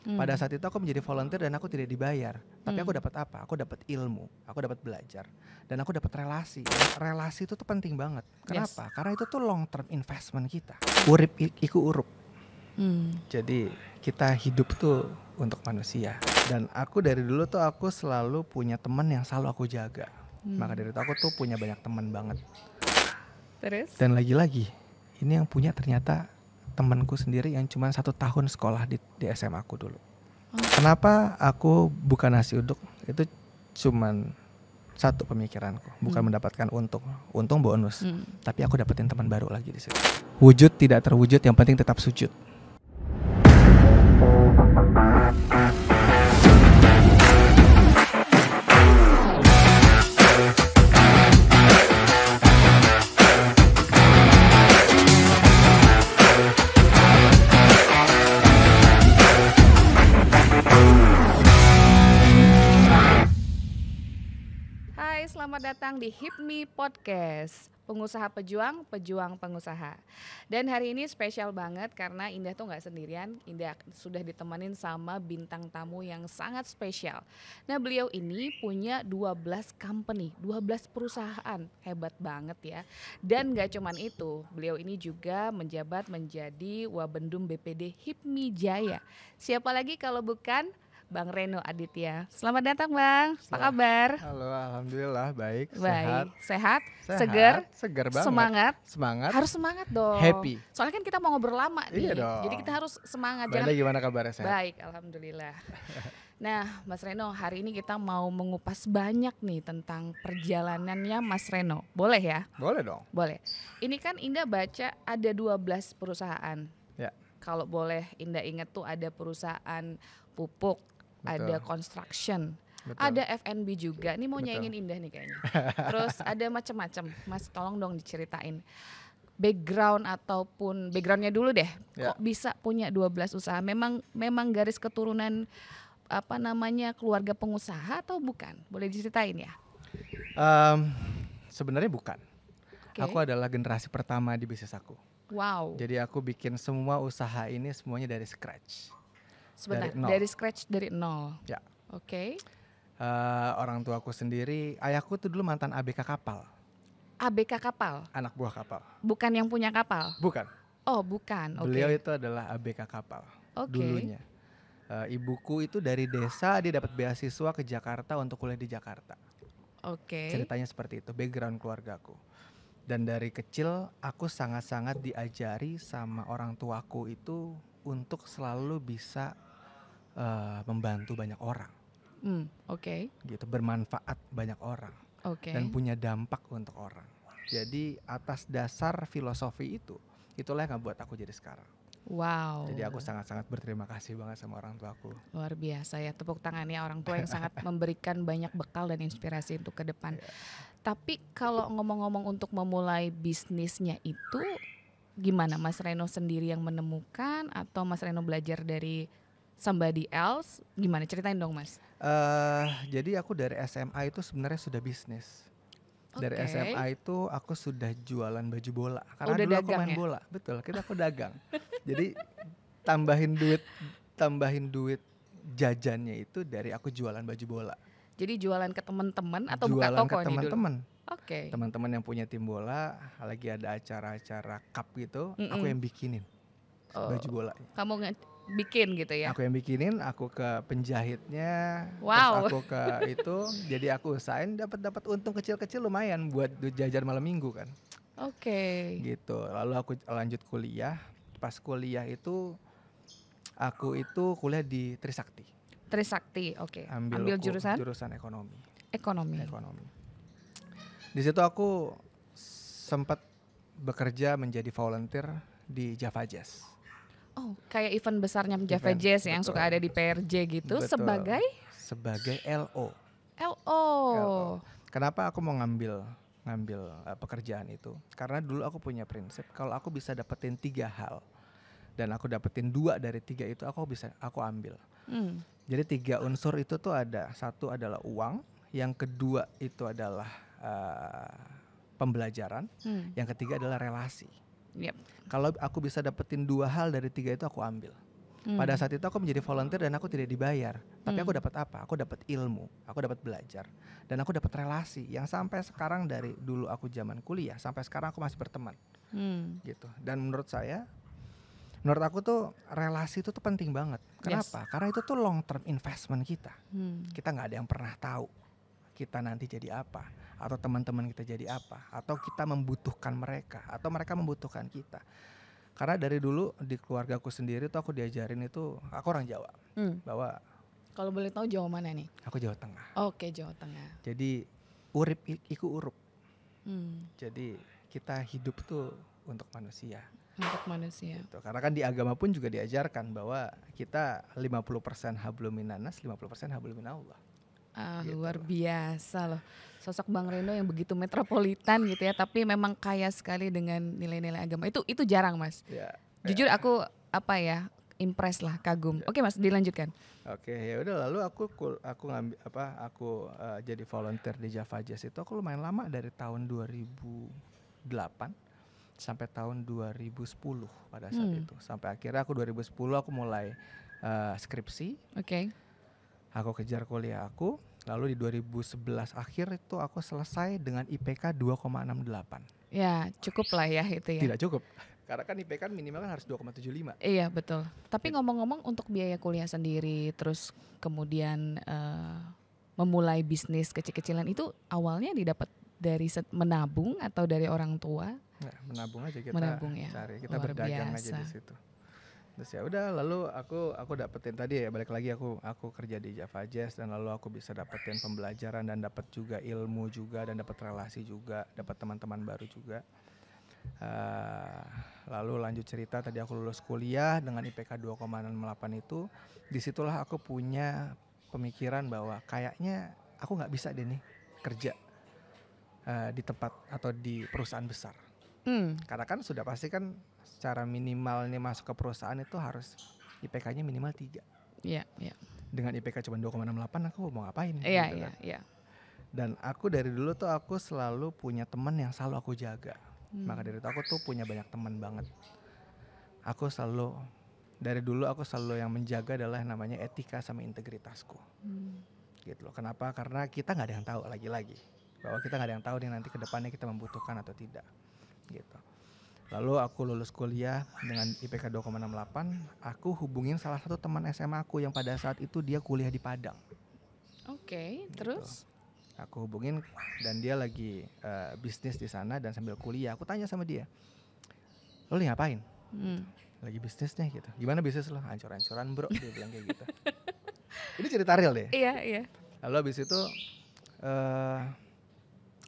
Pada saat itu aku menjadi volunteer dan aku tidak dibayar. Tapi aku Hmm. dapat apa? Aku dapat ilmu, aku dapat belajar, dan aku dapat relasi. Relasi itu tuh penting banget. Yes. Kenapa? Karena itu tuh long term investment kita. Urip iku urup. Jadi kita hidup tuh untuk manusia. Dan aku dari dulu tuh aku selalu punya teman yang selalu aku jaga. Maka dari itu aku tuh punya banyak teman banget. Terus? Dan lagi-lagi ini yang punya ternyata temanku sendiri yang cuma 1 tahun sekolah di SMA aku dulu. Kenapa aku bukan nasi uduk? Itu cuman satu pemikiranku, bukan mendapatkan untung bonus, tapi aku dapetin teman baru lagi di situ. Wujud tidak terwujud, yang penting tetap sujud. Hai, selamat datang di HIPMI Podcast, pengusaha pejuang, pejuang pengusaha. Dan hari ini spesial banget karena Indah tuh gak sendirian, Indah sudah ditemanin sama bintang tamu yang sangat spesial. Nah, beliau ini punya 12 company, 12 perusahaan, hebat banget ya. Dan gak cuman itu, beliau ini juga menjabat menjadi Wabendum BPD HIPMI Jaya. Siapa lagi kalau bukan Bang Reno Aditya. Selamat datang Bang, apa kabar? Halo, alhamdulillah baik, Baik, sehat, sehat, segar segar banget, semangat. Harus semangat dong. happy. Soalnya kan kita mau ngobrol lama nih. Iya dong. Jadi kita harus semangat. Banda gimana kabarnya, sehat? Baik, alhamdulillah. Nah, Mas Reno, hari ini kita mau mengupas banyak nih tentang perjalanannya Mas Reno. Boleh ya? Boleh dong. Boleh. Ini kan Indah baca ada 12 perusahaan. Ya. Kalau boleh Indah ingat tuh ada perusahaan pupuk, Betul. ada construction, Betul. ada F&B juga. Ini mau Betul. nyaingin Indah nih kayaknya. Terus ada macam-macam. Mas tolong dong diceritain background ataupun backgroundnya dulu deh. Ya. Kok bisa punya 12 usaha? Memang garis keturunan apa namanya keluarga pengusaha atau bukan? Boleh diceritain ya? Sebenarnya bukan. Oke. Aku adalah generasi pertama di bisnis aku. Wow. Jadi aku bikin semua usaha ini semuanya dari scratch. Sebentar, dari nol. dari scratch dari nol. Ya. Oke. Orang tuaku sendiri, ayahku tuh dulu mantan ABK kapal, ABK kapal, anak buah kapal. bukan yang punya kapal. Bukan. Oh, bukan. Oke. Beliau itu adalah ABK kapal Oke. dulunya. Ibuku itu dari desa, dia dapat beasiswa ke Jakarta untuk kuliah di Jakarta. Oke. Ceritanya seperti itu, background keluargaku. Dan dari kecil aku sangat-sangat diajari sama orang tuaku itu untuk selalu bisa membantu banyak orang, Oke. gitu, bermanfaat banyak orang, Oke. dan punya dampak untuk orang. Jadi atas dasar filosofi itulah yang membuat aku jadi sekarang. Wow. Jadi aku sangat-sangat berterima kasih banget sama orang tuaku. Luar biasa ya, tepuk tangan ya orang tua yang sangat memberikan banyak bekal dan inspirasi untuk ke depan. Tapi kalau ngomong-ngomong untuk memulai bisnisnya itu gimana? Mas Reno sendiri yang menemukan atau Mas Reno belajar dari somebody else? Gimana, ceritain dong Mas. Jadi aku dari SMA itu sebenarnya sudah bisnis. Dari Oke. SMA itu aku sudah jualan baju bola. Karena Udah dulu aku dagang main ya? bola. Betul, aku dagang. Jadi tambahin duit jajannya itu dari aku jualan baju bola. Jadi jualan ke teman-teman atau buka Jualan toko ke nih dulu? teman-teman. Oke. Teman-teman yang punya tim bola, lagi ada acara-acara cup gitu, aku yang bikinin baju bola. Kamu bikin gitu ya? Aku yang bikinin, aku ke penjahitnya, Wow. terus aku ke itu, jadi aku usahain dapat untung kecil-kecil lumayan buat duit jajan malam minggu kan. Oke. Gitu. Lalu aku lanjut kuliah. Pas kuliah itu aku itu kuliah di Trisakti. Trisakti, oke. Ambil jurusan ekonomi. Ekonomi. Di situ aku sempat bekerja menjadi volunteer di Java Jazz. Oh, kayak event besarnya Java Jazz yang suka ada di PRJ gitu. Betul. Sebagai LO. LO. Kenapa aku mau ngambil pekerjaan itu? Karena dulu aku punya prinsip kalau aku bisa dapetin 3 hal dan aku dapetin 2 dari 3 itu aku ambil. Jadi 3 unsur itu tuh ada. 1 adalah uang, yang kedua itu adalah pembelajaran, yang ketiga adalah relasi. Yep. Kalau aku bisa dapetin 2 hal dari 3 itu aku ambil. Pada saat itu aku menjadi volunteer dan aku tidak dibayar. Tapi aku Hmm. dapat apa? Aku dapat ilmu, aku dapat belajar, dan aku dapat relasi yang sampai sekarang dari dulu aku zaman kuliah sampai sekarang aku masih berteman gitu. Dan menurut aku tuh relasi itu tuh penting banget. Yes. Kenapa? Karena itu tuh long term investment kita. Hmm. Kita nggak ada yang pernah tahu kita nanti jadi apa, atau teman-teman kita jadi apa, atau kita membutuhkan mereka, atau mereka membutuhkan kita. Karena dari dulu di keluargaku sendiri tuh aku diajarin itu, aku orang Jawa, bahwa Kalau boleh tahu Jawa mana nih? aku Jawa Tengah. Oke, Jawa Tengah. Jadi urip iku urup. Hmm. Jadi kita hidup tuh untuk manusia. Untuk manusia. Gitu. Karena kan di agama pun juga diajarkan bahwa kita 50% hablum minanas, 50% hablum minallah. Gitu Luar loh. biasa loh. Sosok Bang Reno yang begitu metropolitan gitu ya, tapi memang kaya sekali dengan nilai-nilai agama. Itu jarang, Mas. Ya. Jujur aku impress lah, kagum. Oke, Mas, dilanjutkan. Oke, ya udah, lalu aku ngambil jadi volunteer di Java Jazz itu aku lumayan lama, dari tahun 2008 sampai tahun 2010 pada saat itu. Sampai akhirnya aku 2010 aku mulai skripsi. Oke. Aku kejar kuliah aku, lalu di 2011 akhir itu aku selesai dengan IPK 2,68. Ya, cukup lah ya itu ya. Tidak cukup. Karena kan IPK minimal kan harus 2,75. Iya, betul. Tapi ngomong-ngomong, untuk biaya kuliah sendiri, terus kemudian memulai bisnis kecil-kecilan itu awalnya didapat dari menabung atau dari orang tua? Nah, menabung aja kita, Menabung ya. cari, kita Luar berdagang biasa. aja di situ. Terus ya udah, lalu aku dapetin tadi ya, balik lagi aku kerja di Java Jazz, dan lalu aku bisa dapetin pembelajaran dan dapat juga ilmu juga, dan dapat relasi juga, dapat teman-teman baru juga. Lalu lanjut cerita, tadi aku lulus kuliah dengan IPK 2,68 itu. Disitulah aku punya pemikiran bahwa kayaknya aku nggak bisa deh nih kerja di tempat atau di perusahaan besar. Karena kan sudah pasti kan secara minimal nih masuk ke perusahaan itu harus IPK-nya minimal 3. Iya, iya. Dengan IPK cuma 2,68 aku mau ngapain? Iya, gitu iya, kan. iya. Dan aku dari dulu tuh aku selalu punya teman yang selalu aku jaga. Maka dari itu aku tuh punya banyak teman banget. Dari dulu aku selalu yang menjaga adalah yang namanya etika sama integritasku. Gitu loh. Kenapa? Karena kita nggak ada yang tahu, lagi-lagi bahwa kita nggak ada yang tahu nih nanti kedepannya kita membutuhkan atau tidak. Gitu. Lalu aku lulus kuliah dengan IPK 2,68. Aku hubungin salah satu teman SMA aku yang pada saat itu dia kuliah di Padang. Oke, terus? Aku hubungin dan dia lagi bisnis di sana dan sambil kuliah. Aku tanya sama dia, lo lagi ngapain? Lagi bisnis nih gitu. Gimana bisnis lo? Hancur-hancuran bro, dia bilang kayak gitu. Ini cerita real deh. Iya, iya. Lalu abis itu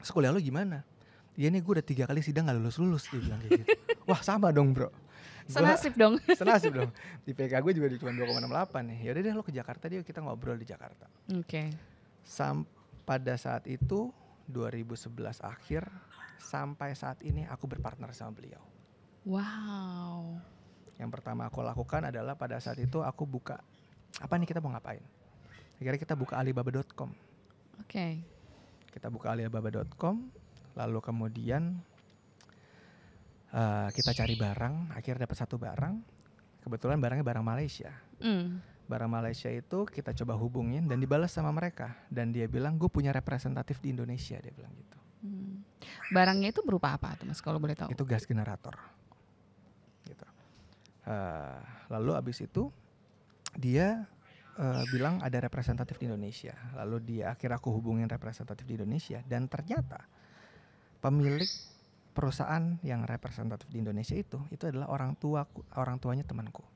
sekolah lo gimana? Iya nih gue udah 3 kali sidang gak lulus-lulus, dia bilang kayak gitu. Wah sama dong bro. Senasib dong. Senasib dong. Di PK gue juga cuma 2,68 nih. Yaudah deh lo ke Jakarta deh, kita ngobrol di Jakarta. Oke. Pada saat itu 2011 akhir sampai saat ini aku berpartner sama beliau. Wow. Yang pertama aku lakukan adalah pada saat itu aku buka, apa nih kita mau ngapain? Akhirnya kita buka Alibaba.com. Oke. Kita buka Alibaba.com, lalu kemudian kita cari barang, akhirnya dapat satu barang. Kebetulan barangnya barang Malaysia. Barang Malaysia itu kita coba hubungin dan dibalas sama mereka, dan dia bilang gue punya representatif di Indonesia, dia bilang gitu. Barangnya itu berupa apa tuh Mas kalau boleh tahu? Itu gas generator. Gitu. Lalu abis itu dia bilang ada representatif di Indonesia. Lalu akhirnya aku hubungin representatif di Indonesia, dan ternyata pemilik perusahaan yang representatif di Indonesia itu adalah orang tuanya temanku.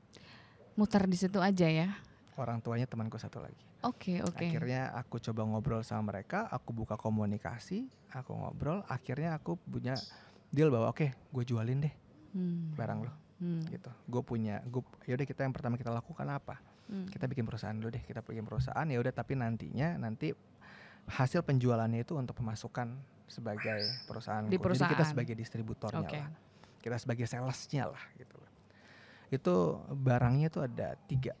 Muter di situ aja ya. Orang tuanya temanku satu lagi. Oke. Akhirnya aku coba ngobrol sama mereka, aku buka komunikasi, aku ngobrol, akhirnya aku punya deal bahwa oke, gue jualin deh barang lo. Gitu. Yaudah kita yang pertama kita lakukan apa? Kita bikin perusahaan dulu deh, kita bikin perusahaan, ya udah, tapi nanti hasil penjualannya itu untuk pemasukan sebagai perusahaan. Jadi kita sebagai distributornya lah. Kita sebagai salesnya lah gitu. Itu barangnya itu ada 3.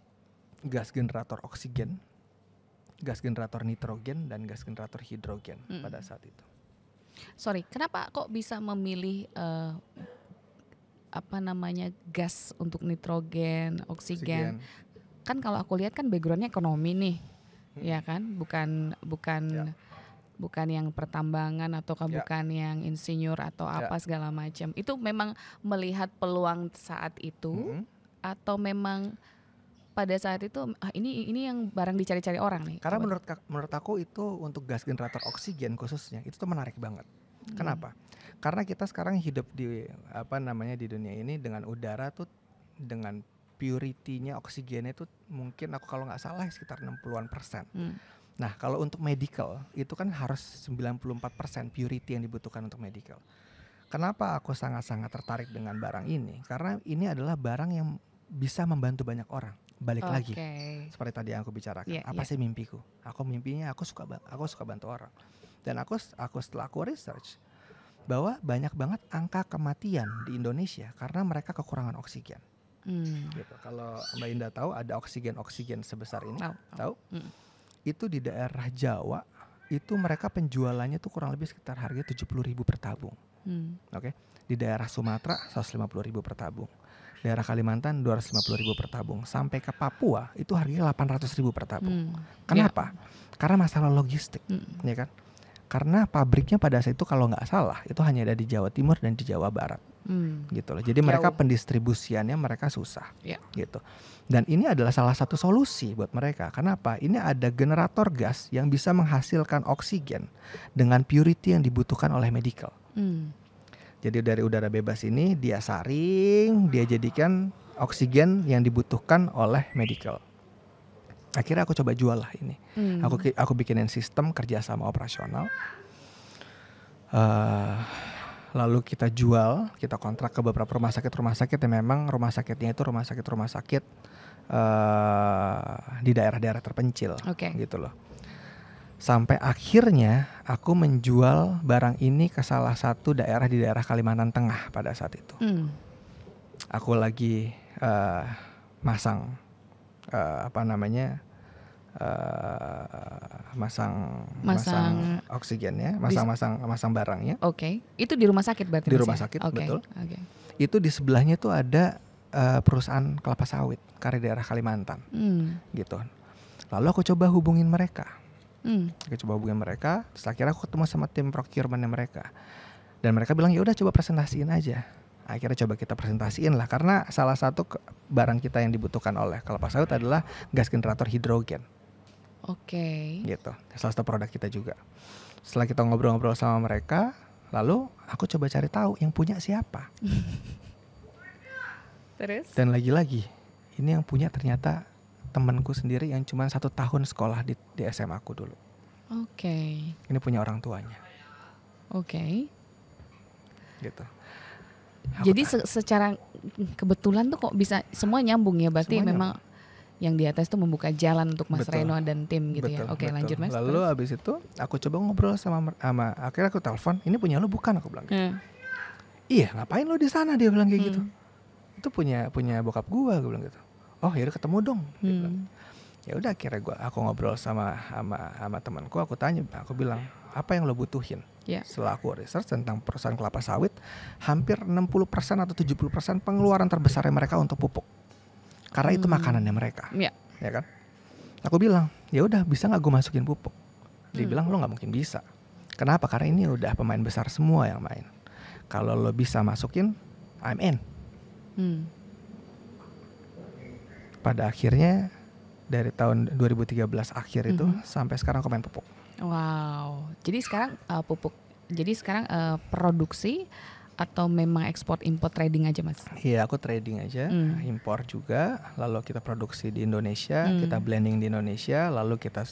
Gas generator oksigen, gas generator nitrogen, dan gas generator hidrogen pada saat itu. Sorry, kenapa kok bisa memilih apa namanya gas untuk nitrogen, oksigen. Oksigen. Kan kalau aku lihat kan backgroundnya ekonomi nih, ya kan, bukan Ya. bukan yang pertambangan atau Ya. bukan yang insinyur atau Ya. apa segala macam. Itu memang melihat peluang saat itu Mm-mm. atau memang pada saat itu ini yang barang dicari-cari orang nih. Karena Coba. menurut aku itu untuk gas generator oksigen khususnya itu tuh menarik banget. Hmm. Kenapa? Karena kita sekarang hidup di di dunia ini dengan udara tuh dengan purity-nya oksigennya itu mungkin aku kalau nggak salah sekitar 60-an%. Nah, kalau untuk medical itu kan harus 94% purity yang dibutuhkan untuk medical. Kenapa aku sangat-sangat tertarik dengan barang ini? Karena ini adalah barang yang bisa membantu banyak orang. Balik lagi seperti tadi yang aku bicarakan. Apa sih mimpiku? Aku mimpinya aku suka bantu orang. Dan aku setelah aku research bahwa banyak banget angka kematian di Indonesia karena mereka kekurangan oksigen. Gitu. Kalau Mbak Indah tahu ada oksigen sebesar ini, tahu? Itu di daerah Jawa itu mereka penjualannya tuh kurang lebih sekitar harga 70.000 per tabung. Oke. Di daerah Sumatera 150.000 per tabung. Daerah Kalimantan 250.000 per tabung. Sampai ke Papua itu harganya 800.000 per tabung. Kenapa? Karena masalah logistik, ya kan? Karena pabriknya pada saat itu kalau nggak salah itu hanya ada di Jawa Timur dan di Jawa Barat, gitu loh. Jadi mereka pendistribusiannya mereka susah, gitu. Dan ini adalah salah satu solusi buat mereka. Kenapa? Ini ada generator gas yang bisa menghasilkan oksigen dengan purity yang dibutuhkan oleh medical. Jadi dari udara bebas ini dia saring, dia jadikan oksigen yang dibutuhkan oleh medical. Akhirnya aku coba jual lah ini. Aku bikinin sistem kerja sama operasional. Lalu kita jual, kita kontrak ke beberapa rumah sakit yang memang rumah sakitnya itu rumah sakit di daerah-daerah terpencil, gitu loh. Sampai akhirnya aku menjual barang ini ke salah satu daerah di daerah Kalimantan Tengah pada saat itu. Aku lagi masang masang oksigennya, masang barangnya. Itu di rumah sakit berarti? Di rumah sakit, betul. Itu di sebelahnya tuh ada perusahaan kelapa sawit dari daerah Kalimantan, gitu. Lalu aku coba hubungin mereka. Terus akhirnya aku ketemu sama tim procurementnya mereka. Dan mereka bilang ya udah coba presentasiin aja. Akhirnya coba kita presentasiin lah, karena salah satu barang kita yang dibutuhkan oleh kelapa sawit adalah gas generator hidrogen. Gitu. Salah satu produk kita juga. Setelah kita ngobrol-ngobrol sama mereka, lalu aku coba cari tahu yang punya siapa. Terus? Dan lagi-lagi ini yang punya ternyata temanku sendiri yang cuma 1 tahun sekolah di SMA aku dulu. Ini punya orang tuanya. Gitu. Jadi secara kebetulan tuh kok bisa semua nyambung ya, berarti semua memang yang di atas tuh membuka jalan untuk Mas Reno dan tim gitu. Betul. Lanjut Mas. Lalu abis itu aku coba ngobrol sama akhirnya aku telepon, ini punya lo bukan, aku bilang gitu. Iya, ngapain lo di sana, dia bilang kayak gitu. Itu punya bokap gua, gue bilang gitu. Oh yaudah ketemu dong. Ya udah akhirnya aku ngobrol sama temanku, aku tanya, aku bilang apa yang lo butuhin. Setelah aku research tentang perusahaan kelapa sawit, hampir 60% atau 70% pengeluaran terbesarnya mereka untuk pupuk. Karena itu makanannya mereka. Ya kan? Aku bilang, ya udah bisa nggak gue masukin pupuk? Dia bilang lo nggak mungkin bisa. Kenapa? Karena ini udah pemain besar semua yang main. Kalau lo bisa masukin, I'm in. Pada akhirnya dari tahun 2013 akhir itu sampai sekarang aku main pupuk. Wow. Jadi sekarang pupuk. Jadi sekarang produksi atau memang ekspor import trading aja Mas? Iya, aku trading aja, impor juga. Lalu kita produksi di Indonesia, kita blending di Indonesia, lalu kita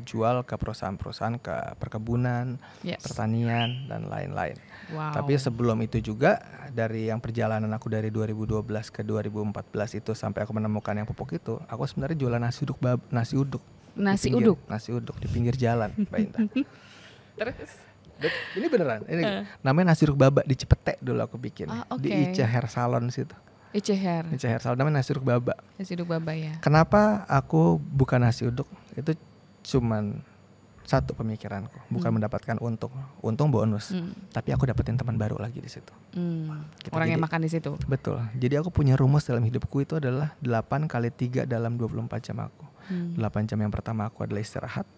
jual ke perusahaan-perusahaan, ke perkebunan, pertanian dan lain-lain. Tapi sebelum itu juga dari yang perjalanan aku dari 2012 ke 2014 itu sampai aku menemukan yang pupuk itu, aku sebenarnya jualan nasi uduk di pinggir jalan, Mbak Indah. Terus? Ini beneran, ini namanya nasi uduk baba di Cipete dulu aku bikin, di Ica Hair Salon situ. Ica Hair Salon, namanya nasi uduk baba. Nasi uduk baba ya. Kenapa aku buka nasi uduk? Itu cuman satu pemikiranku, bukan mendapatkan untung bonus, tapi aku dapetin teman baru lagi di situ. Gitu. Orang yang makan di situ. Betul. Jadi aku punya rumus dalam hidupku itu adalah 8 kali 3 dalam 24 jam aku. 8 jam yang pertama aku adalah istirahat,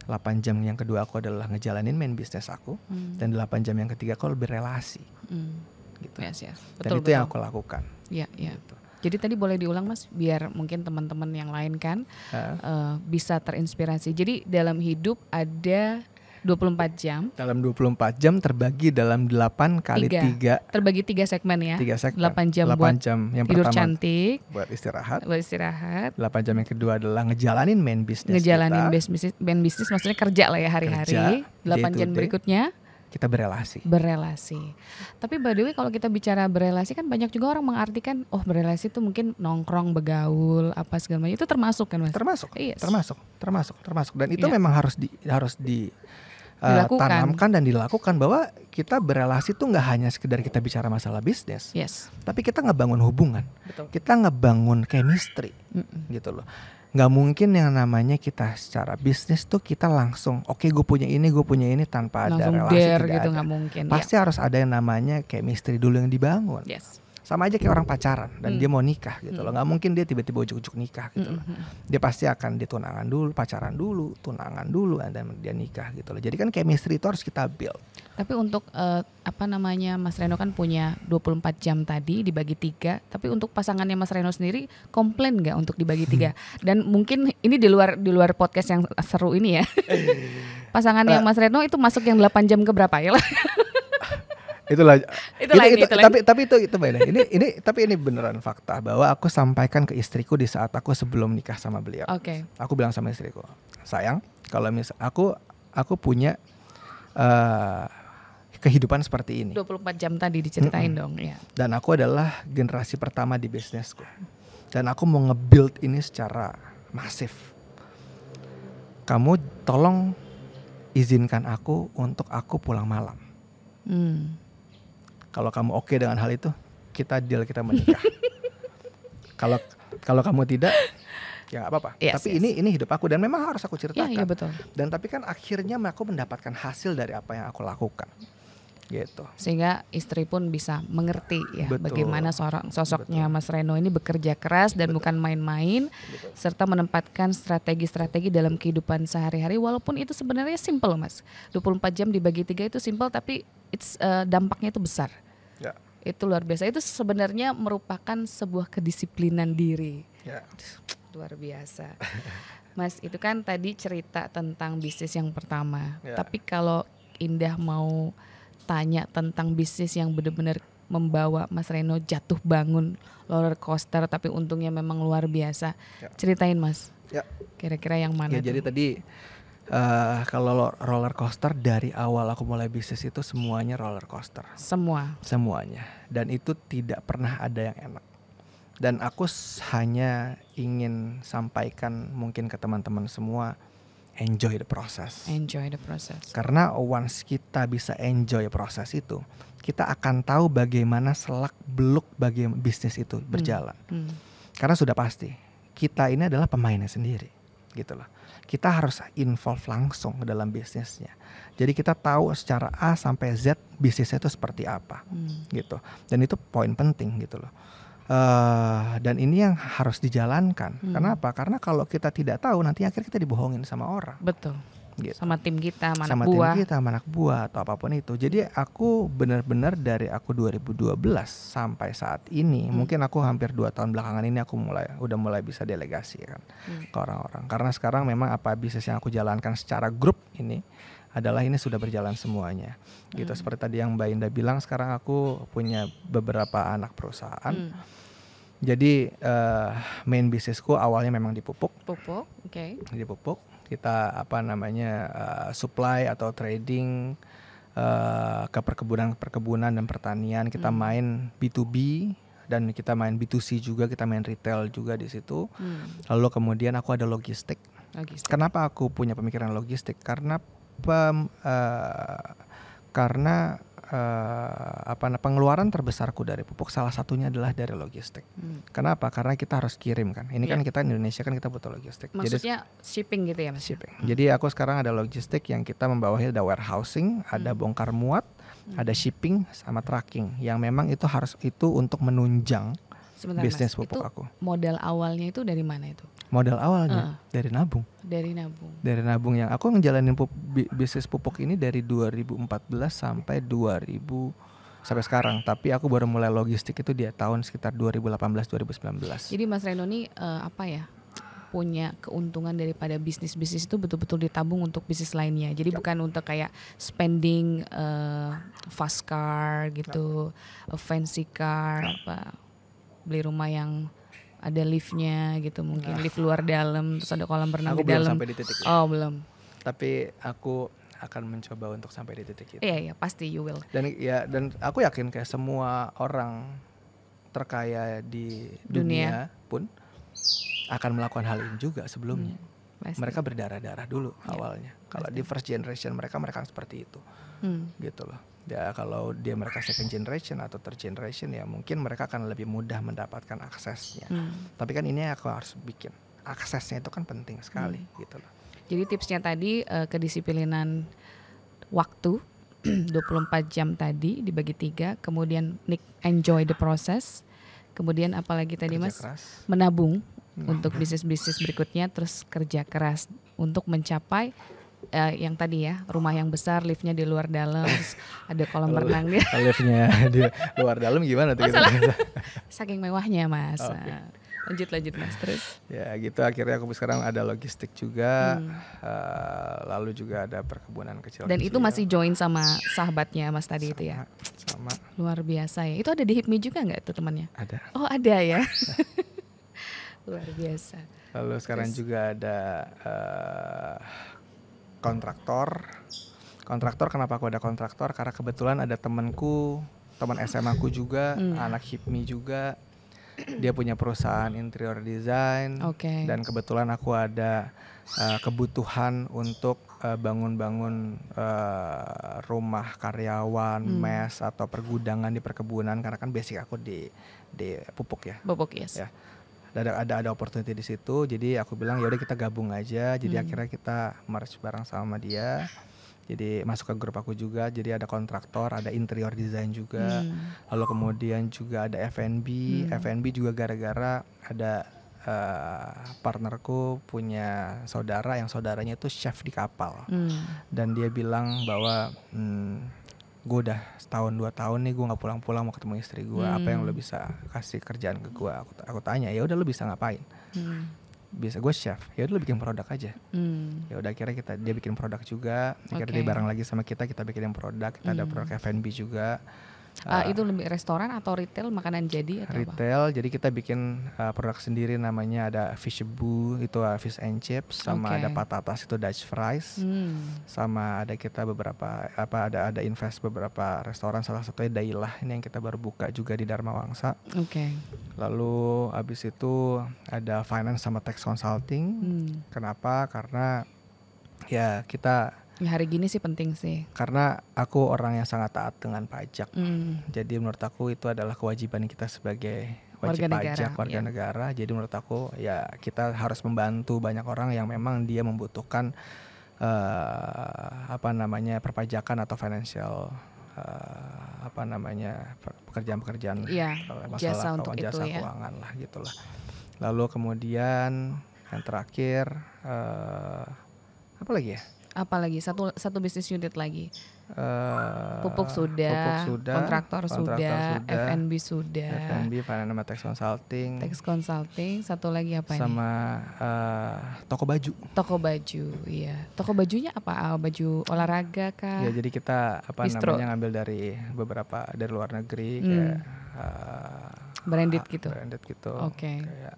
8 jam yang kedua aku adalah ngejalanin main bisnis aku, dan 8 jam yang ketiga aku lebih relasi. Gitu. Yes. Dan itu yang aku lakukan. Iya. Gitu. Jadi tadi boleh diulang Mas, biar mungkin teman-teman yang lain kan bisa terinspirasi. Jadi dalam hidup ada 24 jam. Dalam 24 jam terbagi dalam 8 kali 3. Terbagi 3 segmen ya. 3 segmen. 8 jam 8 buat jam yang tidur pertama cantik, buat istirahat. 8 jam yang kedua adalah ngejalanin main bisnis. Main bisnis maksudnya kerja lah ya hari-hari. 8 jam berikutnya kita berelasi. Tapi by the way kalau kita bicara berelasi kan banyak juga orang mengartikan berelasi itu mungkin nongkrong, begaul, apa segala macam. Itu termasuk kan Mas? Termasuk. Dan itu Iya. memang harus tanamkan dan dilakukan, bahwa kita berelasi tuh nggak hanya sekedar kita bicara masalah bisnis. Yes. Tapi kita ngebangun hubungan. Betul. Kita ngebangun chemistry. Gitu loh. Nggak mungkin yang namanya kita secara bisnis tuh kita langsung gue punya ini tanpa ada langsung relasi, dare tidak gitu, ada. nggak mungkin. Pasti harus ada yang namanya chemistry dulu yang dibangun. Yes. Sama aja kayak orang pacaran dan dia mau nikah gitu loh. Nggak mungkin dia tiba-tiba ujuk-ujuk nikah gitu loh. Dia pasti akan ditunangan dulu, pacaran dulu, tunangan dulu, dan dia nikah gitu loh. Jadi kan chemistry itu harus kita build. Tapi untuk Mas Reno kan punya 24 jam tadi dibagi 3. Tapi untuk pasangannya Mas Reno sendiri komplain nggak untuk dibagi 3? Dan mungkin ini di luar podcast yang seru ini ya. Pasangannya Mas Reno itu masuk yang 8 jam ke berapa ya lah? Itulah. Tapi itu beda. Ini beneran fakta bahwa aku sampaikan ke istriku di saat aku sebelum nikah sama beliau. Oke. Aku bilang sama istriku, sayang, kalau misal aku punya kehidupan seperti ini. 24 jam tadi diceritain dong ya. Dan aku adalah generasi pertama di bisnisku. Dan aku mau nge-build ini secara masif. Kamu tolong izinkan aku untuk aku pulang malam. Kalau kamu oke dengan hal itu, kita deal, kita menikah. Kalau kamu tidak, ya nggak apa-apa. Yes, tapi ini hidup aku dan memang harus aku ceritakan. Iya betul. Dan tapi kan akhirnya aku mendapatkan hasil dari apa yang aku lakukan. Gitu. Sehingga istri pun bisa mengerti ya bagaimana sosoknya Betul. Mas Reno ini bekerja keras dan bukan main-main, serta menempatkan strategi-strategi dalam kehidupan sehari-hari, walaupun itu sebenarnya simple Mas. 24 jam dibagi 3 itu simple, tapi dampaknya itu besar. Ya. Itu luar biasa. Itu sebenarnya merupakan sebuah kedisiplinan diri. Ya. Luar biasa. Mas, itu kan tadi cerita tentang bisnis yang pertama. Ya. Tapi kalau Indah mau tanya tentang bisnis yang benar-benar membawa Mas Reno jatuh bangun, roller coaster, tapi untungnya memang luar biasa. Ya. Ceritain Mas. Ya. Kira-kira yang mana? Ya, jadi tadi kalau roller coaster dari awal aku mulai bisnis itu semuanya roller coaster. Semuanya. Dan itu tidak pernah ada yang enak. Dan aku hanya ingin sampaikan mungkin ke teman-teman semua, enjoy the process. Karena once kita bisa enjoy proses itu, kita akan tahu bagaimana selak beluk bagi bisnis itu berjalan. Karena sudah pasti kita ini adalah pemainnya sendiri, gitu loh. Kita harus involve langsung ke dalam bisnisnya. Jadi kita tahu secara A sampai Z bisnisnya itu seperti apa, gitu. Dan itu poin penting, gitu loh. Dan ini yang harus dijalankan. Kenapa? Karena kalau kita tidak tahu, nanti akhirnya kita dibohongin sama orang. Betul. Gitu. Sama tim kita, sama tim kita, anak buah atau apapun itu. Jadi aku benar-benar dari aku 2012 sampai saat ini, mungkin aku hampir 2 tahun belakangan ini aku udah mulai bisa delegasi kan ke orang-orang. Karena sekarang memang apa bisnis yang aku jalankan secara grup ini adalah ini sudah berjalan semuanya. Gitu. Seperti tadi yang Mbak Indah bilang, sekarang aku punya beberapa anak perusahaan. Jadi main bisnisku awalnya memang di pupuk. Di pupuk kita supply atau trading ke perkebunan dan pertanian. Kita main B2B dan kita main B2C juga, kita main retail juga di situ. Lalu kemudian aku ada logistik. Kenapa aku punya pemikiran logistik? Karena pengeluaran terbesarku dari pupuk salah satunya adalah dari logistik. Kenapa? Karena kita harus kirim kan. Ini kan kita Indonesia kan kita butuh logistik. Maksudnya shipping gitu ya Mas? Shipping. Jadi aku sekarang ada logistik yang kita membawahi, ada warehousing, ada bongkar muat, ada shipping sama tracking. Yang memang itu harus untuk menunjang bisnis pupuk aku. Modal awalnya itu dari mana itu? Modal awalnya dari nabung. Dari nabung. Dari nabung yang aku ngejalanin bisnis pupuk ini dari 2014 sampai sekarang. Tapi aku baru mulai logistik itu di tahun sekitar 2018-2019. Jadi Mas Reno ini punya keuntungan daripada bisnis-bisnis itu betul-betul ditabung untuk bisnis lainnya. Jadi bukan untuk kayak spending fast car gitu, fancy car, beli rumah yang ada liftnya gitu, mungkin lift luar dalam, terus ada kolam renang di dalam. Aku belum sampai di titik itu. Oh belum. Tapi aku akan mencoba untuk sampai di titik itu. Iya pasti you will. Dan aku yakin kayak semua orang terkaya di dunia pun akan melakukan hal ini juga sebelumnya. Mereka berdarah-darah dulu awalnya. Kalau di first generation mereka seperti itu, gitu loh. Ya kalau mereka second generation atau third generation ya mungkin mereka akan lebih mudah mendapatkan aksesnya. Tapi kan ini aku harus bikin aksesnya itu kan penting sekali, gitu loh. Jadi tipsnya tadi kedisiplinan waktu 24 jam tadi dibagi 3, kemudian enjoy the process, kemudian apalagi tadi Mas keras. Menabung untuk bisnis-bisnis berikutnya, terus kerja keras untuk mencapai yang tadi ya, rumah yang besar, liftnya di luar dalam, ada kolam renang dia. Liftnya di luar dalam gimana tuh? Saking mewahnya Mas. Lanjut Mas terus. Ya gitu, akhirnya aku sekarang ada logistik juga, lalu juga ada perkebunan kecil. Dan itu masih join sama sahabatnya Mas tadi itu ya? Sama. Luar biasa ya. Itu ada di HIPMI juga nggak tuh temannya? Ada. Oh ada ya. Luar biasa. Lalu sekarang juga ada kontraktor. Kenapa aku ada kontraktor? Karena kebetulan ada teman SMA aku juga, anak HIPMI juga. Dia punya perusahaan interior design. Dan kebetulan aku ada kebutuhan untuk bangun-bangun rumah karyawan, mes atau pergudangan di perkebunan, karena kan basic aku di pupuk ya. Pupuk, yes. Ya. Ada opportunity di situ, jadi aku bilang ya udah kita gabung aja. Jadi akhirnya kita merge bareng sama dia. Jadi masuk ke grup aku juga, jadi ada kontraktor, ada interior design juga. Lalu kemudian juga ada F&B. F&B juga gara-gara ada partnerku punya saudara yang saudaranya itu chef di kapal. Dan dia bilang bahwa gue udah setahun 2 tahun nih gue nggak pulang-pulang mau ketemu istri gue. Apa yang lo bisa kasih kerjaan ke gue? Aku tanya, ya udah lo bisa ngapain? Bisa, gue chef. Ya udah lo bikin produk aja. Ya udah akhirnya dia bikin produk juga. Akhirnya dia bareng lagi sama kita bikin produk. Kita ada produk F&B juga. Itu lebih restoran atau retail, makanan jadi atau retail, jadi kita bikin produk sendiri, namanya ada Fishabu, itu fish and chips, sama ada patatas itu Dutch fries, sama ada kita beberapa ada invest beberapa restoran, salah satunya Dailah ini yang kita baru buka juga di Dharma Wangsa. Lalu abis itu ada finance sama tax consulting. Kenapa? Karena ya kita hari gini sih penting sih. Karena aku orang yang sangat taat dengan pajak. Jadi menurut aku itu adalah kewajiban kita sebagai wajib warga negara. Jadi menurut aku ya kita harus membantu banyak orang yang memang dia membutuhkan perpajakan atau financial pekerjaan-pekerjaan jasa untuk jasa itu keuangan lah gitulah. Lalu kemudian yang terakhir apa lagi ya? Apalagi satu bisnis unit lagi. Pupuk sudah, kontraktor sudah, F&B sudah. F&B, finance tax consulting. Tax consulting, satu lagi apa ini? Sama toko baju. Toko baju, iya. Toko bajunya apa? Baju olahraga kah? Ya, jadi kita ngambil dari beberapa dari luar negeri kayak branded gitu. Branded gitu. Kayak,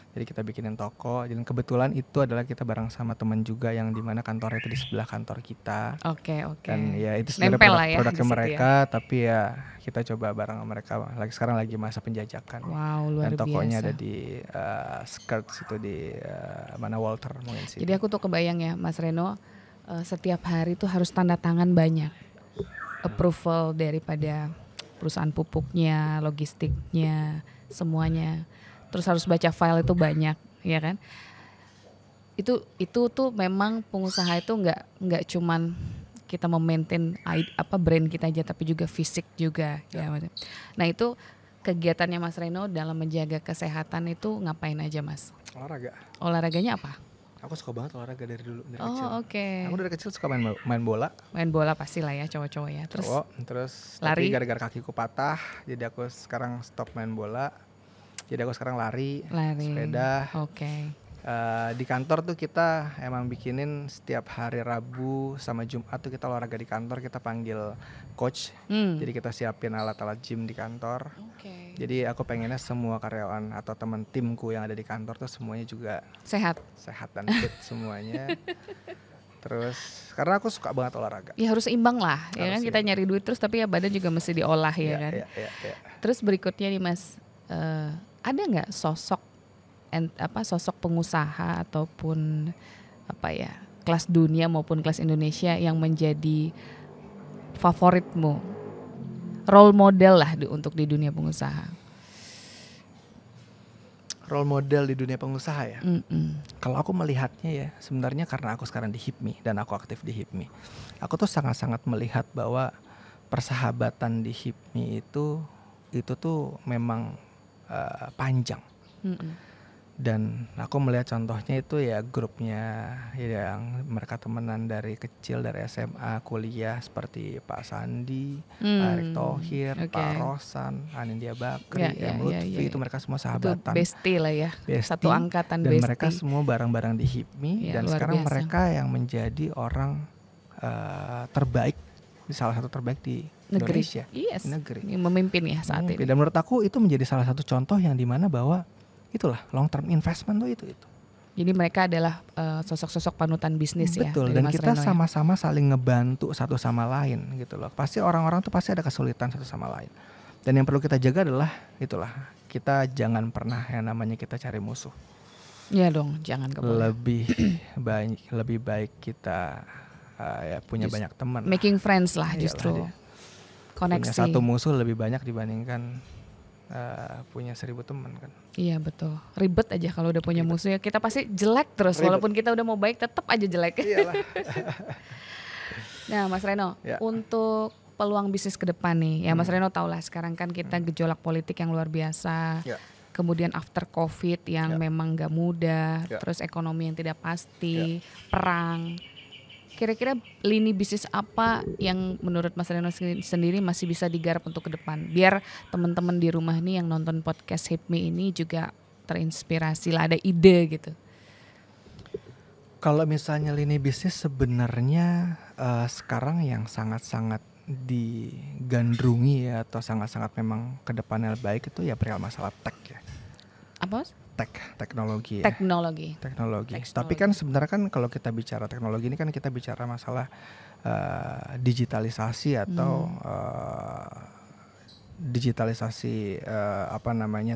jadi kita bikinin toko. Dan kebetulan itu adalah kita bareng sama teman juga yang dimana kantornya itu di sebelah kantor kita. Dan ya itu sebenarnya produknya mereka, tapi ya kita coba bareng mereka. Sekarang lagi masa penjajakan. Wow, luar biasa. Dan tokonya ada di Skirts itu di mana Walter mungkin sih. Jadi aku tuh kebayang ya Mas Reno, setiap hari tuh harus tanda tangan banyak. approval daripada perusahaan pupuknya, logistiknya, semuanya. Terus harus baca file itu banyak, ya kan? Itu tuh memang pengusaha itu nggak cuman kita memaintain brand kita aja, tapi juga fisik juga ya. Nah itu kegiatannya Mas Reno dalam menjaga kesehatan itu ngapain aja Mas? Olahraga. Olahraganya apa? Aku suka banget olahraga dari dulu, dari Oh kecil. oke. Aku dari kecil suka main bola. Main bola pasti lah ya cowok-cowok ya. Terus lari. Tapi gara-gara kakiku patah, jadi aku sekarang stop main bola. Jadi aku sekarang lari. Sepeda. Oke. Di kantor tuh kita emang bikinin setiap hari Rabu sama Jumat tuh kita olahraga di kantor, kita panggil coach. Jadi kita siapin alat-alat gym di kantor. Jadi aku pengennya semua karyawan atau teman timku yang ada di kantor tuh semuanya juga sehat dan fit semuanya. Terus karena aku suka banget olahraga. Ya harus imbang lah, ya kan kita nyari duit terus tapi ya badan juga mesti diolah ya kan. Iya. Terus berikutnya nih Mas, ada nggak sosok pengusaha ataupun kelas dunia maupun kelas Indonesia yang menjadi favoritmu, role model lah untuk di dunia pengusaha? Role model di dunia pengusaha ya. Kalau aku melihatnya ya, sebenarnya karena aku sekarang di HIPMI dan aku aktif di HIPMI, aku tuh sangat-sangat melihat bahwa persahabatan di HIPMI itu tuh memang panjang. Dan aku melihat contohnya itu ya grupnya yang mereka temenan dari kecil, dari SMA, kuliah seperti Pak Sandi, Pak Erick Thohir, Pak Rosan, Anindya Bakri, Lutfi, itu mereka semua sahabatan. Itu bestie lah ya, satu angkatan dan bestie. mereka semua bareng-bareng di HIPMI dan sekarang biasa. Mereka yang menjadi orang terbaik, salah satu terbaik di Indonesia. Yes. Negeri. Yang memimpin ya saat ini. Dan menurut aku itu menjadi salah satu contoh yang dimana bahwa itulah long term investment tuh itu. Jadi mereka adalah sosok-sosok panutan bisnis. Betul, ya. Dan kita sama-sama saling ngebantu satu sama lain gitu loh. Pasti orang-orang tuh pasti ada kesulitan satu sama lain. Dan yang perlu kita jaga adalah itulah, kita jangan pernah yang namanya kita cari musuh. Iya dong, jangan keboleh. Lebih baik kita punya banyak teman. Making friends lah justru. Koneksi. Punya satu musuh lebih banyak dibandingkan punya 1000 teman kan. Iya betul. Ribet aja kalau udah punya musuh ya, kita pasti jelek terus. Walaupun kita udah mau baik tetap aja jelek. Iyalah. Nah Mas Reno, untuk peluang bisnis ke depan nih, ya Mas Reno tau lah sekarang kan kita gejolak politik yang luar biasa. Kemudian after COVID yang memang gak mudah, terus ekonomi yang tidak pasti, perang. Kira-kira lini bisnis apa yang menurut Mas Reno sendiri masih bisa digarap untuk ke depan? Biar teman-teman di rumah nih yang nonton podcast HIPMI ini juga terinspirasi lah, ada ide gitu. Kalau misalnya lini bisnis sebenarnya sekarang yang sangat-sangat digandrungi ya, atau sangat-sangat memang ke depannya baik itu ya perihal masalah tech ya. Apa? Teknologi. Tapi kan sebenarnya kan kalau kita bicara teknologi ini kan kita bicara masalah digitalisasi atau digitalisasi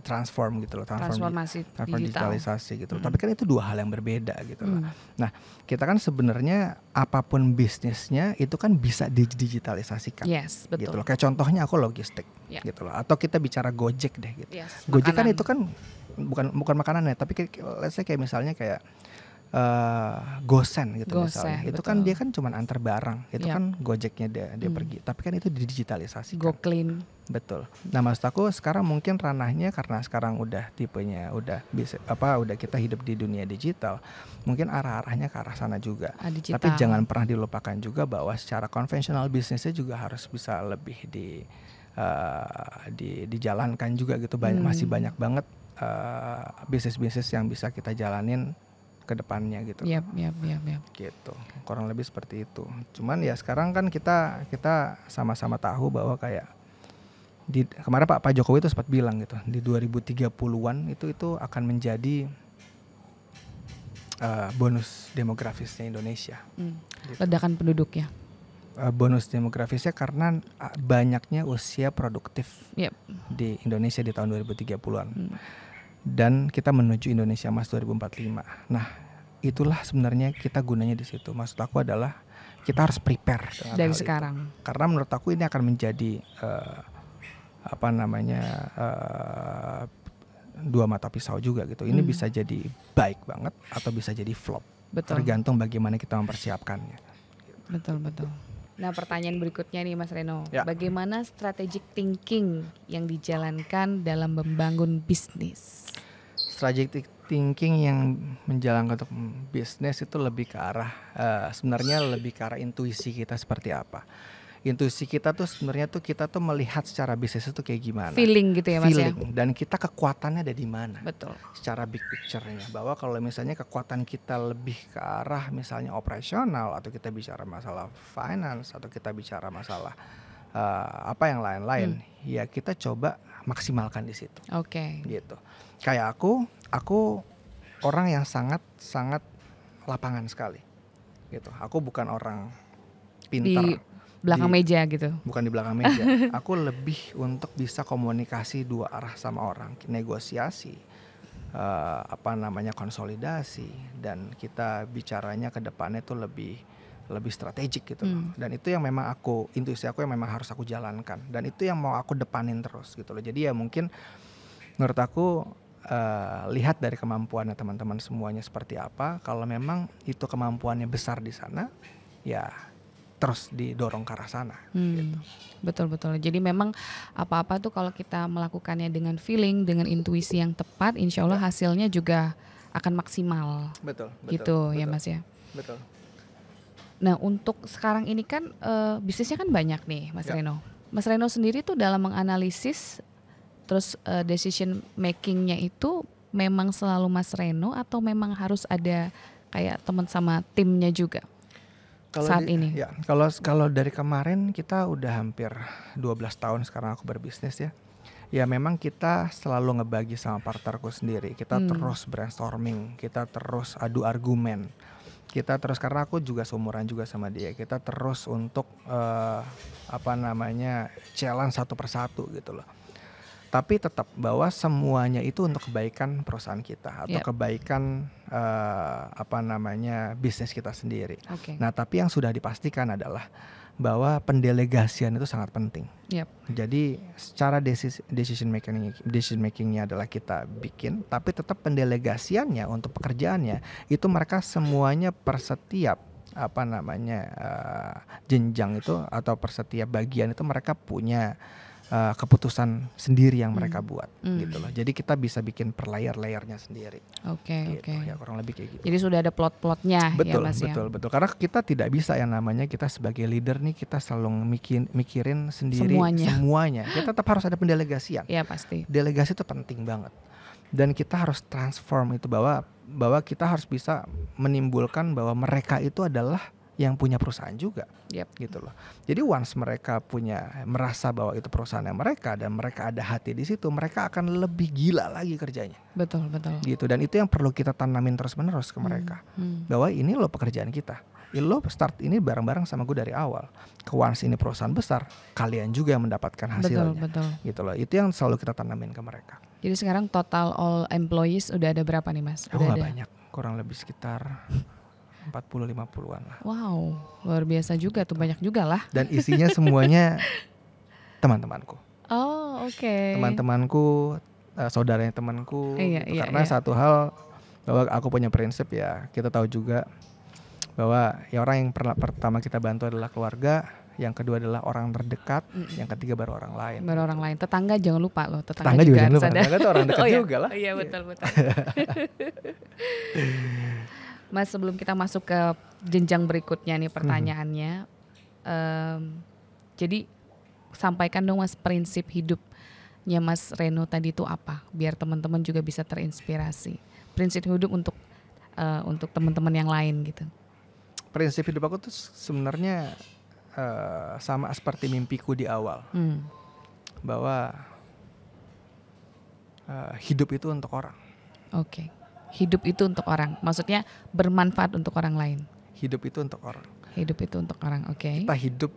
transform gitu loh, transformasi digitalisasi gitu loh. Tapi kan itu dua hal yang berbeda gitu loh. Nah, kita kan sebenarnya apapun bisnisnya itu kan bisa digitalisasikan. Yes, betul. Gitu loh. Kayak contohnya aku logistik gitu loh. Atau kita bicara Gojek deh gitu. Yes, Gojek kan itu kan bukan makanan ya, tapi let's say kayak misalnya kayak Gosen gitu misalnya. Itu betul. kan dia kan cuma antar barang. Itu kan Gojeknya dia pergi. Tapi kan itu digitalisasikan. Go clean. Betul. Nah, maksud aku sekarang mungkin ranahnya karena sekarang udah tipenya udah kita hidup di dunia digital. Mungkin arah-arahnya ke arah sana juga. Tapi jangan pernah dilupakan juga bahwa secara konvensional bisnisnya juga harus bisa lebih dijalankan juga gitu. Masih banyak banget bisnis-bisnis yang bisa kita jalanin ke depannya gitu. Yap. Gitu. Kurang lebih seperti itu. Cuman ya sekarang kan kita sama-sama tahu bahwa kayak kemarin Pak Jokowi itu sempat bilang gitu, di 2030-an itu akan menjadi bonus demografisnya Indonesia. Gitu. Ledakan penduduknya. Bonus demografisnya karena banyaknya usia produktif di Indonesia di tahun 2030-an. Dan kita menuju Indonesia Emas 2045. Nah, itulah sebenarnya kita gunanya di situ. Maksud aku adalah kita harus prepare dengan dari hal sekarang. itu. Karena menurut aku ini akan menjadi dua mata pisau juga gitu. Ini bisa jadi baik banget atau bisa jadi flop. Betul. Tergantung bagaimana kita mempersiapkannya. Betul. Nah, pertanyaan berikutnya nih Mas Reno, Ya. bagaimana strategic thinking yang dijalankan dalam membangun bisnis? Strategic thinking yang menjalankan untuk bisnis itu lebih ke arah sebenarnya lebih ke arah intuisi kita seperti apa. Intuisi kita tuh sebenarnya tuh kita tuh melihat secara bisnis itu kayak gimana. Feeling gitu ya Mas ya? Feeling, dan kita kekuatannya ada di mana. Betul. Secara big picture-nya, bahwa kalau misalnya kekuatan kita lebih ke arah misalnya operasional, atau kita bicara masalah finance, atau kita bicara masalah apa yang lain-lain, ya kita coba maksimalkan di situ. Oke. Gitu. Kayak aku orang yang sangat lapangan sekali. Gitu. Aku bukan orang pintar Di belakang meja gitu. bukan di belakang meja. Aku lebih untuk bisa komunikasi dua arah sama orang, negosiasi, konsolidasi, dan kita bicaranya ke depannya tuh lebih strategik gitu loh. Dan itu yang memang intuisi aku yang memang harus aku jalankan, dan itu yang mau aku depanin terus gitu loh. Jadi ya mungkin menurut aku lihat dari kemampuannya teman-teman semuanya seperti apa. Kalau memang itu kemampuannya besar di sana, ya terus didorong ke arah sana. Gitu. Betul. Jadi memang apa-apa tuh kalau kita melakukannya dengan feeling, dengan intuisi yang tepat, insya Allah hasilnya juga akan maksimal. Betul. Gitu ya Mas ya. Betul. Nah, untuk sekarang ini kan bisnisnya kan banyak nih Mas Reno. Mas Reno sendiri tuh dalam menganalisis terus decision makingnya itu memang selalu Mas Reno atau memang harus ada kayak teman sama timnya juga? Saat ini. Ya, kalau dari kemarin kita udah hampir 12 tahun sekarang aku berbisnis ya. Ya memang kita selalu ngebagi sama partnerku sendiri. Kita terus brainstorming, kita terus adu argumen. Kita terus, karena aku juga seumuran juga sama dia. Kita terus untuk challenge satu persatu gitu loh. Tapi tetap bahwa semuanya itu untuk kebaikan perusahaan kita atau kebaikan bisnis kita sendiri. Okay. Nah, tapi yang sudah dipastikan adalah bahwa pendelegasian itu sangat penting. Jadi secara decision makingnya adalah kita bikin, tapi tetap pendelegasiannya untuk pekerjaannya itu mereka semuanya per setiap jenjang itu atau per setiap bagian itu mereka punya keputusan sendiri yang mereka buat gitu loh. Jadi kita bisa bikin per layernya sendiri. Oke. Ya kurang lebih kayak gitu. Jadi sudah ada plot-plotnya ya Mas ya. Betul. Karena kita tidak bisa yang namanya kita sebagai leader nih kita selalu mikirin sendiri semuanya. Kita tetap harus ada pendelegasian. Iya pasti. Delegasi itu penting banget. Dan kita harus transform itu bahwa kita harus bisa menimbulkan bahwa mereka itu adalah yang punya perusahaan juga, gitu loh. Jadi once mereka merasa bahwa itu perusahaannya mereka dan mereka ada hati di situ, mereka akan lebih gila lagi kerjanya. Betul. Gitu, dan itu yang perlu kita tanamin terus-menerus ke mereka, bahwa ini loh pekerjaan kita. Lo start ini bareng-bareng sama gue dari awal. Once ini perusahaan besar, kalian juga yang mendapatkan hasilnya. Betul. Gitu loh. Itu yang selalu kita tanamin ke mereka. Jadi sekarang total all employees udah ada berapa nih Mas? Nggak banyak, kurang lebih sekitar 40-50an lah. Wow, luar biasa juga tuh, banyak juga lah. Dan isinya semuanya teman-temanku. Oh, oke. Teman-temanku, saudaranya temanku. Karena satu hal bahwa aku punya prinsip ya, kita tahu juga bahwa ya orang yang pertama kita bantu adalah keluarga, yang kedua adalah orang terdekat, yang ketiga baru orang lain. Baru orang lain. Tetangga jangan lupa loh, tetangga juga jangan lupa. Tetangga itu orang dekat juga lah. Iya, betul. Mas, sebelum kita masuk ke jenjang berikutnya nih pertanyaannya, jadi sampaikan dong Mas prinsip hidupnya Mas Reno tadi itu apa, biar teman-teman juga bisa terinspirasi. Prinsip hidup untuk teman-teman yang lain gitu. Prinsip hidup aku tuh sebenarnya sama seperti mimpiku di awal, bahwa hidup itu untuk orang. Oke. Hidup itu untuk orang, maksudnya bermanfaat untuk orang lain. Hidup itu untuk orang. Hidup itu untuk orang, oke. Kita hidup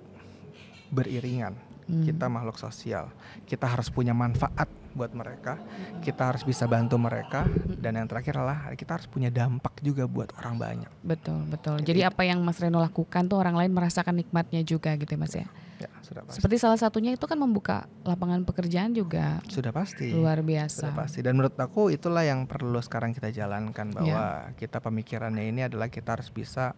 beriringan, kita makhluk sosial. Kita harus punya manfaat buat mereka, kita harus bisa bantu mereka, dan yang terakhir adalah kita harus punya dampak juga buat orang banyak. Betul. Jadi apa yang Mas Reno lakukan tuh orang lain merasakan nikmatnya juga gitu ya Mas ya. Ya, sudah pasti. Seperti salah satunya itu kan membuka lapangan pekerjaan juga. Sudah pasti. Luar biasa. Sudah pasti. Dan menurut aku itulah yang perlu sekarang kita jalankan, bahwa kita pemikirannya ini adalah kita harus bisa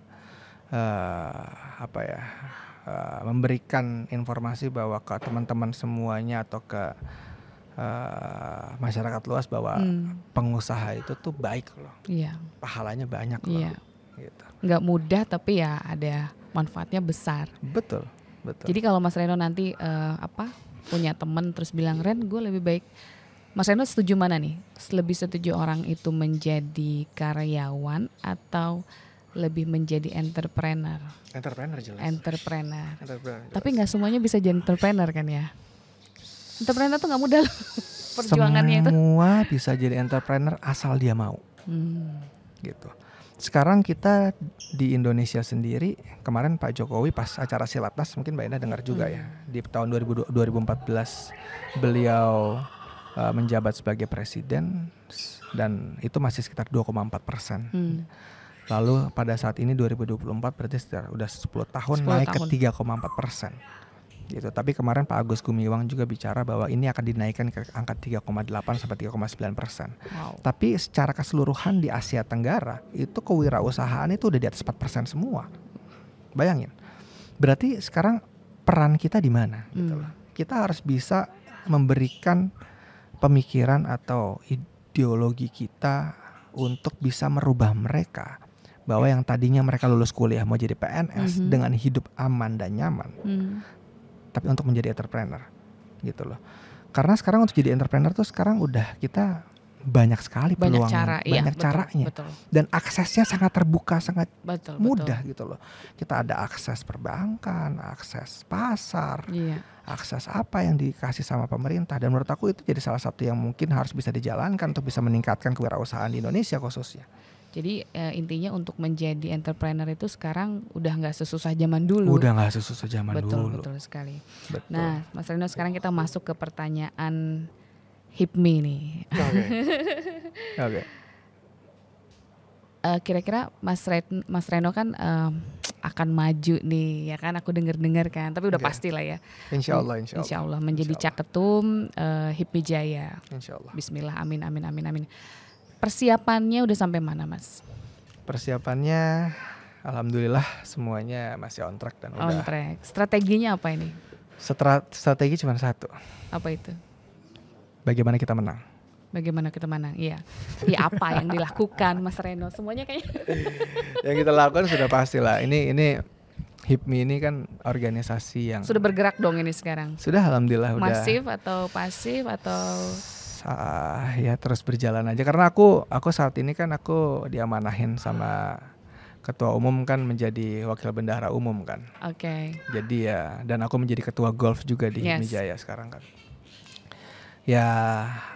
memberikan informasi bahwa ke teman-teman semuanya atau ke masyarakat luas bahwa pengusaha itu tuh baik loh. Iya. Pahalanya banyak loh. Iya. Gitu. Nggak mudah tapi ya ada manfaatnya besar. Betul. Jadi kalau Mas Reno nanti punya teman terus bilang, Ren gue lebih baik, Mas Reno setuju mana nih? Lebih setuju orang itu menjadi karyawan atau lebih menjadi entrepreneur? Entrepreneur jelas. Entrepreneur. Jelas. Tapi nggak semuanya bisa jadi entrepreneur kan ya? Entrepreneur tuh nggak mudah loh. Perjuangannya itu. Semua bisa jadi entrepreneur asal dia mau. Gitu. Sekarang kita di Indonesia sendiri, kemarin Pak Jokowi pas acara Silatnas, mungkin Mbak Ina dengar juga ya, di tahun 2014 beliau menjabat sebagai presiden, dan itu masih sekitar 2,4%. Lalu pada saat ini 2024 berarti udah 10 tahun naik ke 3,4%. Gitu. Tapi kemarin Pak Agus Gumiwang juga bicara bahwa ini akan dinaikkan ke angka 3,8 sampai 3,9%. Wow. Tapi secara keseluruhan di Asia Tenggara itu kewirausahaan itu udah di atas 4% semua. Bayangin. Berarti sekarang peran kita di mana? Gitu loh. Kita harus bisa memberikan pemikiran atau ideologi kita untuk bisa merubah mereka, bahwa yang tadinya mereka lulus kuliah mau jadi PNS dengan hidup aman dan nyaman. Tapi untuk menjadi entrepreneur gitu loh. Karena sekarang untuk jadi entrepreneur tuh sekarang udah kita banyak sekali peluangnya, banyak caranya. Betul. Dan aksesnya sangat terbuka, sangat mudah betul. gitu loh. Kita ada akses perbankan, akses pasar, akses apa yang dikasih sama pemerintah. Dan menurut aku itu jadi salah satu yang mungkin harus bisa dijalankan untuk bisa meningkatkan kewirausahaan di Indonesia khususnya. Jadi intinya untuk menjadi entrepreneur itu sekarang udah nggak sesusah zaman dulu. Udah nggak sesusah zaman dulu. Betul sekali. Betul. Nah, Mas Reno, sekarang kita masuk ke pertanyaan HIPMI nih. Oke. Kira-kira Mas Reno kan akan maju nih, ya kan? Aku dengar kan, tapi udah pasti lah ya. Insya Allah. Menjadi Caketum HIPMI Jaya. Insya Allah. Bismillah, amin. Persiapannya udah sampai mana, Mas? Persiapannya alhamdulillah semuanya masih on track dan udah. On track. Strateginya apa ini? Strategi cuma satu. Apa itu? Bagaimana kita menang. Iya. Ya apa yang dilakukan Mas Reno? Semuanya kayaknya. Yang kita lakukan sudah pasti lah. Ini HIPMI ini kan organisasi yang sudah bergerak dong ini sekarang. Sudah alhamdulillah udah. Masif atau pasif atau ya terus berjalan aja, karena aku saat ini kan aku diamanahin sama ketua umum kan menjadi wakil bendahara umum kan. Oke. Jadi ya, dan aku menjadi ketua golf juga di HIPMI Jaya sekarang kan. Ya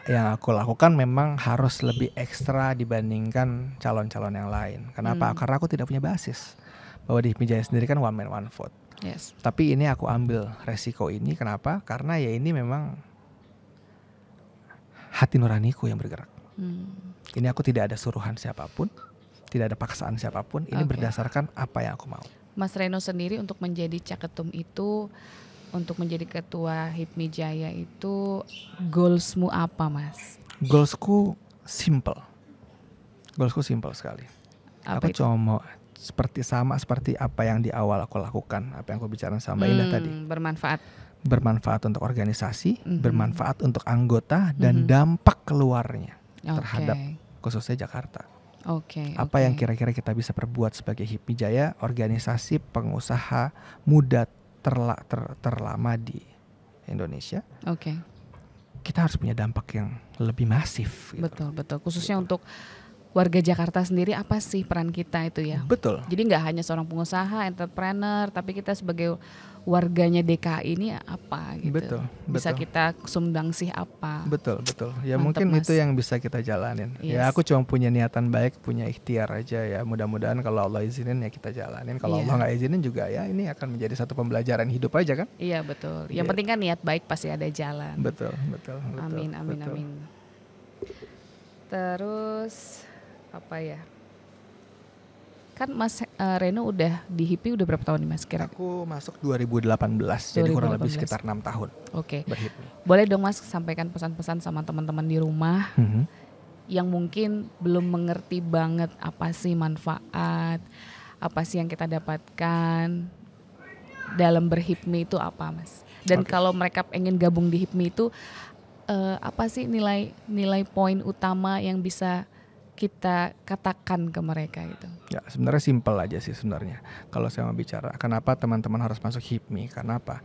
yang aku lakukan memang harus lebih ekstra dibandingkan calon-calon yang lain. Kenapa? Karena aku tidak punya basis. Bahwa di HIPMI Jaya sendiri kan one man one vote. Yes. Tapi ini aku ambil resiko ini, kenapa? Karena ya ini memang hati nuraniku yang bergerak. Ini aku tidak ada suruhan siapapun, tidak ada paksaan siapapun. Ini berdasarkan apa yang aku mau. Mas Reno sendiri untuk menjadi Caketum itu, untuk menjadi ketua HIPMI Jaya itu goalsmu apa, Mas? Goalsku simple sekali. Apa aku cuma mau seperti apa yang di awal aku lakukan, apa yang aku bicarakan sama Mbak Indah tadi. Bermanfaat untuk organisasi, bermanfaat untuk anggota, dan dampak keluarnya terhadap khususnya Jakarta. Apa yang kira-kira kita bisa perbuat sebagai HIPMI Jaya, organisasi pengusaha muda terlama di Indonesia. Oke. Kita harus punya dampak yang lebih masif. Gitu. Betul. Khususnya untuk warga Jakarta sendiri apa sih peran kita itu ya. Betul. Jadi nggak hanya seorang pengusaha, entrepreneur, tapi kita sebagai warganya DKI ini apa gitu. Betul, Bisa betul. kita sumbangsih apa. Betul. Ya Mantep, mungkin Mas. itu yang bisa kita jalanin. Yes. Ya aku cuma punya niatan baik, punya ikhtiar aja ya. Mudah-mudahan kalau Allah izinin ya kita jalanin. Kalau Iya. Allah nggak izinin juga ya ini akan menjadi satu pembelajaran hidup aja kan. Iya betul. Yang Gitu. penting kan niat baik pasti ada jalan. Betul. Amin. betul. Terus apa ya? Kan Mas Reno udah di HIPMI udah berapa tahun nih Mas kira? Aku masuk 2018, jadi kurang lebih 2018. sekitar 6 tahun Oke. berHIPMI. Boleh dong Mas sampaikan pesan-pesan sama teman-teman di rumah yang mungkin belum mengerti banget apa sih manfaat, apa sih yang kita dapatkan dalam berHIPMI itu apa Mas? Dan Oke. kalau mereka ingin gabung di HIPMI itu apa sih nilai poin utama yang bisa kita katakan ke mereka gitu? Ya sebenarnya simpel aja sih sebenarnya. Kalau saya mau bicara, kenapa teman-teman harus masuk HIPMI? Karena apa?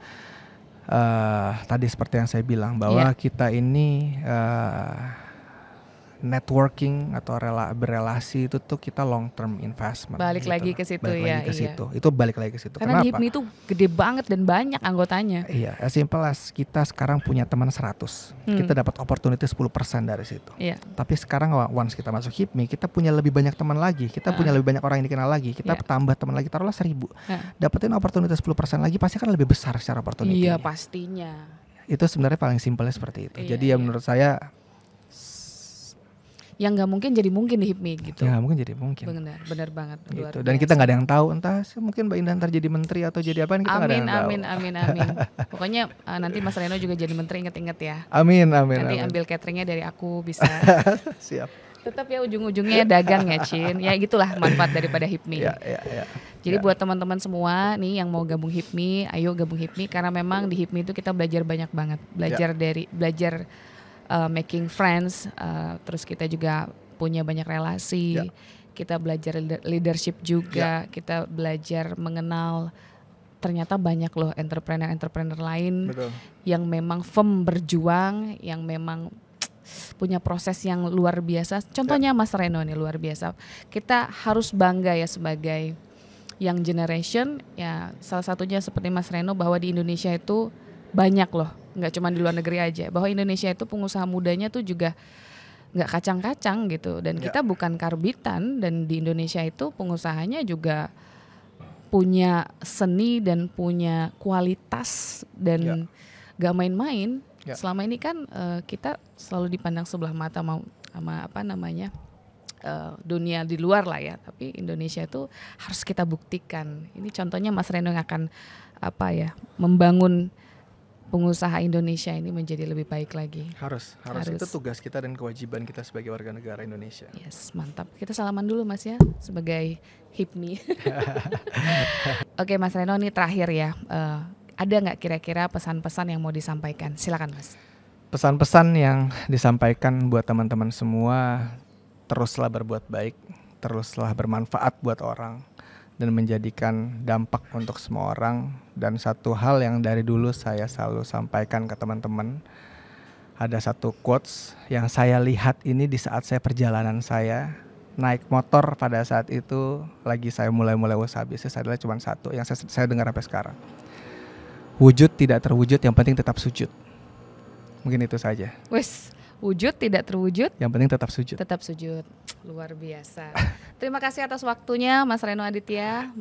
Tadi seperti yang saya bilang bahwa kita ini networking atau berelasi itu tuh kita long term investment. Balik gitu lagi loh. ke situ Balik ya, lagi ke iya. situ. Itu balik lagi ke situ. Karena di Kenapa? HIPMI itu gede banget dan banyak anggotanya. Iya, as simple as kita sekarang punya teman 100. Kita dapat opportunity 10% dari situ. Iya. Tapi sekarang once kita masuk HIPMI, kita punya lebih banyak teman lagi. Kita punya lebih banyak orang yang dikenal lagi. Kita tambah teman lagi, taruhlah 1000. Dapetin opportunity 10% lagi pasti kan lebih besar secara opportunity. Iya, pastinya. Itu sebenarnya paling simpelnya seperti itu. Iya, Jadi ya menurut saya yang nggak mungkin jadi mungkin di HIPMI gitu. ya mungkin jadi mungkin. Benar banget. Luar Gitu. Dan biasa. kita nggak ada yang tahu entah mungkin Mbak Indah ntar jadi menteri atau jadi apa kita nggak ada yang tahu. Amin. Pokoknya nanti Mas Reno juga jadi menteri, inget-inget ya. Amin. Nanti ambil cateringnya dari aku bisa. Siap. Tetap ya ujung-ujungnya dagang ya Cin. Ya gitulah manfaat daripada HIPMI. Ya. Jadi buat teman-teman semua nih yang mau gabung HIPMI, ayo gabung HIPMI karena memang di HIPMI itu kita belajar banyak banget. Belajar making friends, terus kita juga punya banyak relasi. Kita belajar leadership juga, kita belajar mengenal ternyata banyak loh entrepreneur lain. Betul. Yang memang firm berjuang, yang memang punya proses yang luar biasa. Contohnya Mas Reno nih luar biasa. Kita harus bangga ya sebagai young generation, ya salah satunya seperti Mas Reno bahwa di Indonesia itu banyak loh, nggak cuma di luar negeri aja, bahwa Indonesia itu pengusaha mudanya tuh juga nggak kacang-kacang gitu, dan kita bukan karbitan, dan di Indonesia itu pengusahanya juga punya seni dan punya kualitas dan nggak main-main. Selama ini kan kita selalu dipandang sebelah mata sama apa namanya dunia di luar lah ya, tapi Indonesia itu harus kita buktikan. Ini contohnya Mas Reno yang akan membangun pengusaha Indonesia ini menjadi lebih baik lagi. Harus. Itu tugas kita dan kewajiban kita sebagai warga negara Indonesia. Yes, mantap. Kita salaman dulu Mas ya sebagai HIPMI. Oke Mas Reno, ini terakhir ya. Ada nggak kira-kira pesan-pesan yang mau disampaikan? Silakan Mas. Pesan-pesan yang disampaikan buat teman-teman semua, teruslah berbuat baik, teruslah bermanfaat buat orang, dan menjadikan dampak untuk semua orang. Dan satu hal yang dari dulu saya selalu sampaikan ke teman-teman, ada satu quotes yang saya lihat ini di saat saya perjalanan saya naik motor pada saat itu, lagi saya mulai usaha bisnis, adalah cuma satu yang saya dengar sampai sekarang. Wujud tidak terwujud, yang penting tetap sujud. Mungkin itu saja. Wes, wujud tidak terwujud, yang penting tetap sujud. Tetap sujud. Luar biasa. Terima kasih atas waktunya Mas Reno Aditya.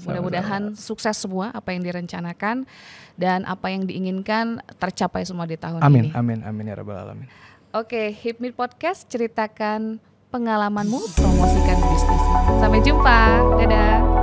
Mudah-mudahan sukses semua apa yang direncanakan dan apa yang diinginkan tercapai semua di tahun ini. Amin ya rabbal alamin. Oke, HIPMI Podcast, ceritakan pengalamanmu, promosikan bisnismu. Sampai jumpa. Dadah.